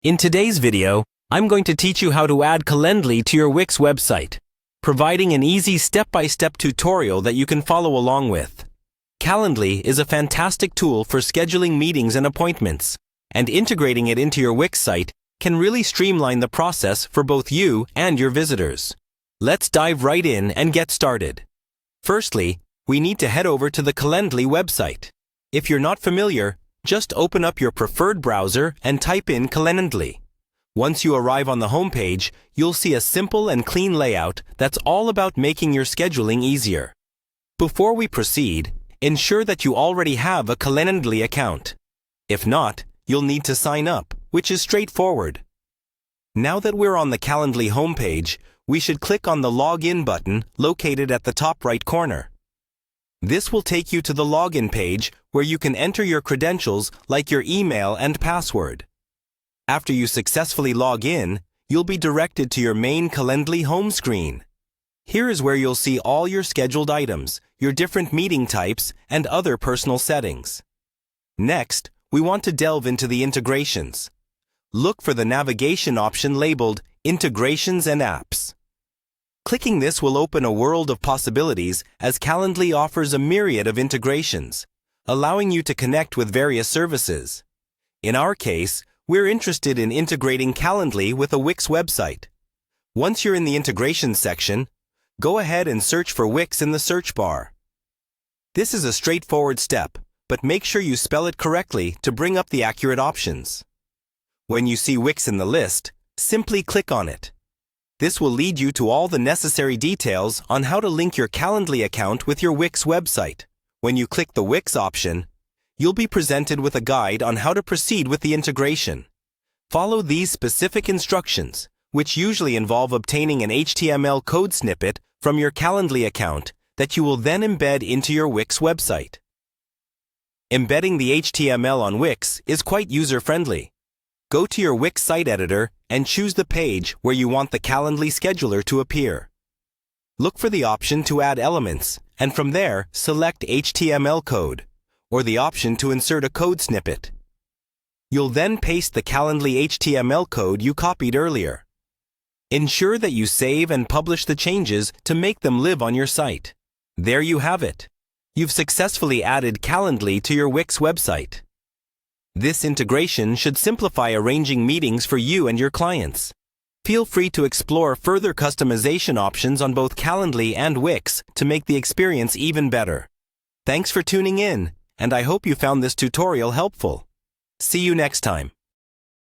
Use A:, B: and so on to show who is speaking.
A: In today's video, I'm going to teach you how to add Calendly to your Wix website, providing an easy step-by-step tutorial that you can follow along with. Calendly is a fantastic tool for scheduling meetings and appointments, and integrating it into your Wix site can really streamline the process for both you and your visitors. Let's dive right in and get started. Firstly, we need to head over to the Calendly website. If you're not familiar, just open up your preferred browser and type in Calendly. Once you arrive on the homepage, you'll see a simple and clean layout that's all about making your scheduling easier. Before we proceed, ensure that you already have a Calendly account. If not, you'll need to sign up, which is straightforward. Now that we're on the Calendly homepage, we should click on the Login button located at the top right corner. This will take you to the login page where you can enter your credentials like your email and password. After you successfully log in, you'll be directed to your main Calendly home screen. Here is where you'll see all your scheduled items, your different meeting types, and other personal settings. Next, we want to delve into the integrations. Look for the navigation option labeled Integrations and Apps. Clicking this will open a world of possibilities as Calendly offers a myriad of integrations, allowing you to connect with various services. In our case, we're interested in integrating Calendly with a Wix website. Once you're in the Integrations section, go ahead and search for Wix in the search bar. This is a straightforward step, but make sure you spell it correctly to bring up the accurate options. When you see Wix in the list, simply click on it. This will lead you to all the necessary details on how to link your Calendly account with your Wix website. When you click the Wix option, you'll be presented with a guide on how to proceed with the integration. Follow these specific instructions, which usually involve obtaining an HTML code snippet from your Calendly account that you will then embed into your Wix website. Embedding the HTML on Wix is quite user-friendly. Go to your Wix site editor and choose the page where you want the Calendly scheduler to appear. Look for the option to add elements, and from there, select HTML code, or the option to insert a code snippet. You'll then paste the Calendly HTML code you copied earlier. Ensure that you save and publish the changes to make them live on your site. There you have it. You've successfully added Calendly to your Wix website. This integration should simplify arranging meetings for you and your clients. Feel free to explore further customization options on both Calendly and Wix to make the experience even better. Thanks for tuning in, and I hope you found this tutorial helpful. See you next time.